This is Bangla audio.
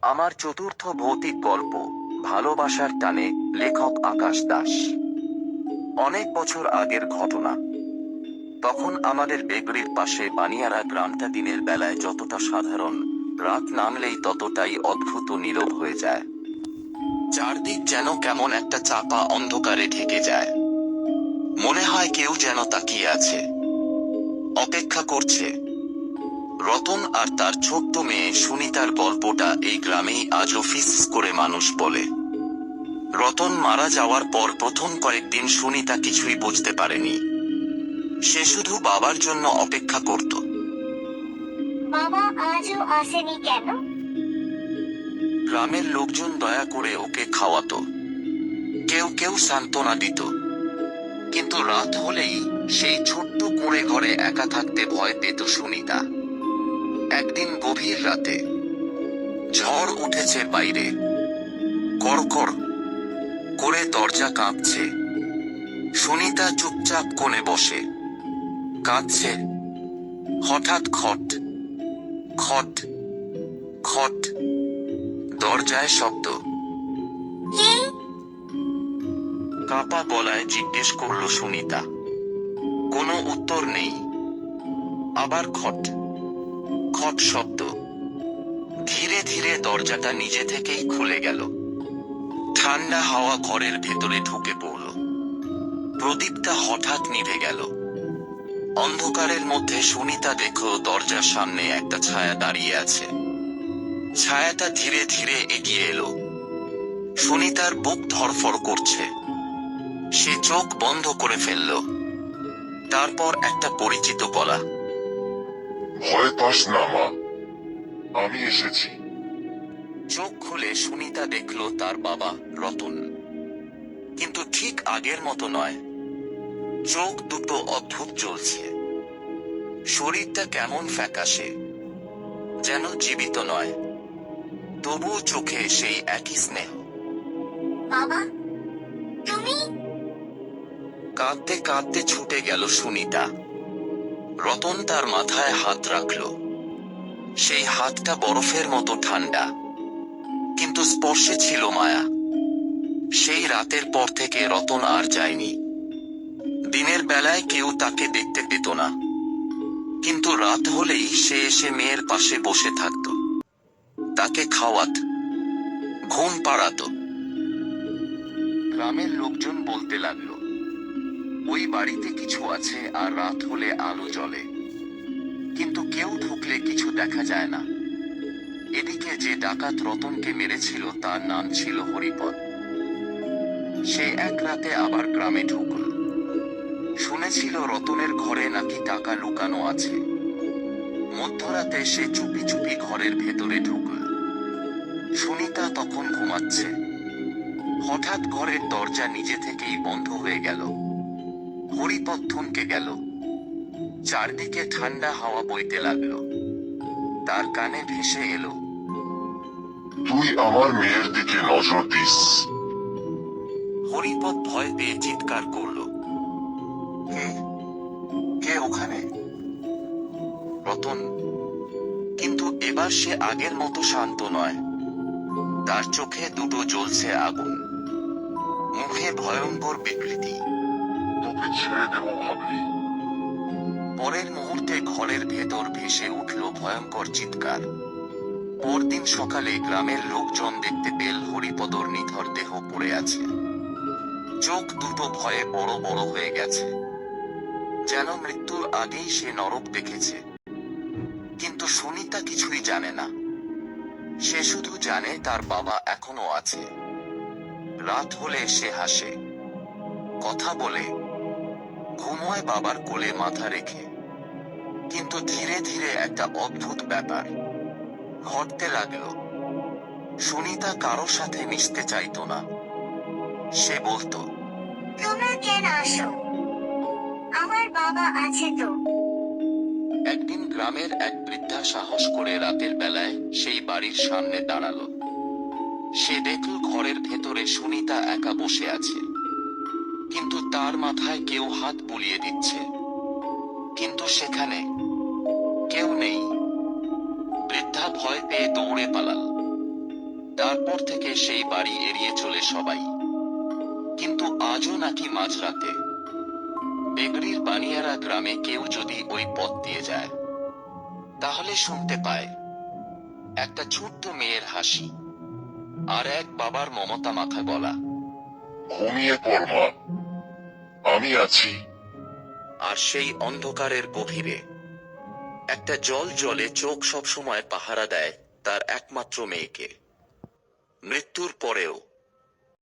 আমার চতুর্থ ভৌতিক গল্প, ভালোবাসার টানে, লেখক আকাশ দাস। অনেক বছর আগের ঘটনা। তখন আমাদের বেগড়ির পাশে বানিয়ারা গ্রামটা দিনের বেলায় যতটা সাধারণ, রাত নামলেই ততটাই অদ্ভুত ও নীরব হয়ে যায়। চারদিক যেন কেমন একটা চাপা অন্ধকারে ঢেকে যায়। মনে হয় কেউ যেন তাকিয়ে আছে, অপেক্ষা করছে। রতন আর তার ছোট্ট মেয়ে সুনিতার গল্পটা এই গ্রামেই আজও ফিস করে মানুষ বলে। রতন মারা যাওয়ার পর প্রথম কয়েকদিন সুনিতা কিছুই বুঝতে পারেনি। সে শুধু বাবার জন্য অপেক্ষা করত। বাবা আজও আসেনি কেন? গ্রামের লোকজন দয়া করে ওকে খাওয়াতো, কেউ কেউ সান্ত্বনা দিত। কিন্তু রাত হলেই সেই ছোট্ট কুঁড়ে ঘরে একা থাকতে ভয় পেত সুনিতা। একদিন গভীর রাতে ঝড় উঠেছে বাইরে, কড়কড় করে দরজা কাঁপছে। সুনিতা চুপচাপ কোণে বসে কাঁদছে। হঠাৎ খট খট খট দরজায় শব্দ। কে? কাঁপা গলায় জিজ্ঞেস করল সুনিতা। কোনো উত্তর নেই। আবার খট খট শব্দ। ধীরে ধীরে দরজাটা নিজে থেকেই খুলে গেল। ঠান্ডা হাওয়া ঘরের ভেতরে ঢুকে পড়ল। প্রদীপটা হঠাৎ নিভে গেল। অন্ধকারের মধ্যে সুনিতা দেখল দরজার সামনে একটা ছায়া দাঁড়িয়ে আছে। ছায়াটা ধীরে ধীরে এগিয়ে এলো। সুনিতার বুক ধড়ফড় করছে। সে চোখ বন্ধ করে ফেলল। তারপর একটা পরিচিত গলা। ভয় পাস না মা, আমি এসেছি। চোখ খুলে সুনিতা দেখল তার বাবা রতন। কিন্তু ঠিক আগের মতো নয়। চোখ দুটো অদ্ভুত জ্বলছে। শরীরটা কেমন ফ্যাকাশে, যেন জীবিত নয়। তবুও চোখে সেই একই স্নেহ। বাবা, তুমি? কাঁদতে কাঁদতে ছুটে গেল সুনিতা। রতন তার মাথায় হাত রাখল। সেই হাতটা বরফের মতো ঠান্ডা, কিন্তু স্পর্শে ছিল মায়া। সেই রাতের পর থেকে রতন আর যায়নি। দিনের বেলায় কেউ তাকে দেখতে পেত না, কিন্তু রাত হলেই সে এসে মেয়ের পাশে বসে থাকত। তাকে খাওয়াত, ঘুম পাড়াত। গ্রামের লোকজন বলতে লাগলো, ওই বাড়িতে কিছু আছে, আর রাত হলে আলো জ্বলে। কিন্তু কেউ ঢুকলে কিছু দেখা যায় না। এদিকে যে ডাকাত রতনকে মেরেছিল তার নাম ছিল হরিপদ। সে এক রাতে আবার গ্রামে ঢুকল। শুনেছিল রতনের ঘরে নাকি টাকা লুকানো আছে। মধ্যরাতে সে চুপি চুপি ঘরের ভেতরে ঢুকল। সুনিতা তখন ঘুমাচ্ছে। হঠাৎ ঘরের দরজা নিজে থেকেই বন্ধ হয়ে গেল। হরিপদ থমকে গেল। চারদিকে ঠান্ডা হাওয়া বইতে লাগলো। তার কানে ভেসে এলো, তুই আমার মেয়ের দিকে নজর দিস। হরিপদ ভয় পেয়ে চিৎকার করল, কে? কে ওখানে? রতন। কিন্তু এবার সে আগের মতো শান্ত নয়। তার চোখে দুটো জ্বলছে আগুন, মুখে ভয়ঙ্কর বিকৃতি। তোকে ছেড়ে দেবো ভাবলি? পরের মুহূর্তে ঘরের ভেতর ভেসে উঠল ভয়ঙ্কর চিৎকার। পরদিন সকালে গ্রামের লোকজন দেখতে পেল হরিপদর নিথর দেহ পড়ে আছে। চোখ দুটো ভয়ে বড় বড় হয়ে গেছে, যেন মৃত্যুর আগেই সে নরক দেখেছে। কিন্তু সুনিতা কিছুই জানে না। সে শুধু জানে তার বাবা এখনো আছে। রাত হলে সে হাসে, কথা বলে, ঘুমোয় বাবার কোলে মাথা রেখে। কিন্তু ধীরে ধীরে একটা অদ্ভুত ব্যাপার ঘটতে লাগলো। সুনিতা কারো সাথে মিশতে চাইতো না। সে বলতো, তোমরা কেন আসো? আমার বাবা আছে তো। একদিন গ্রামের এক বৃদ্ধা সাহস করে রাতের বেলায় সেই বাড়ির সামনে দাঁড়ালো। সে দেখল ঘরের ভেতরে সুনিতা একা বসে আছে, কিন্তু তার মাথায় কেউ হাত বুলিয়ে দিচ্ছে। কিন্তু সেখানে কেউ নেই। বৃদ্ধা ভয় পেয়ে দৌড়ে পালাল। তারপর থেকে সেই বাড়ি এড়িয়ে চলে সবাই। কিন্তু আজও নাকি মাঝরাতে বেগড়ির বানিয়ারা গ্রামে কেউ যদি ওই পথ দিয়ে যায়, তাহলে শুনতে পায় একটা ছোট্ট মেয়ের হাসি আর এক বাবার মমতা মাখা গলা। ঘুমিয়ে পড় মা, আমি আছি। আর সেই অন্ধকারের গভীরে একটা জল জলে চোখ সবসময় পাহারা দেয় তার একমাত্র মেয়েকে। মৃত্যুর পরেও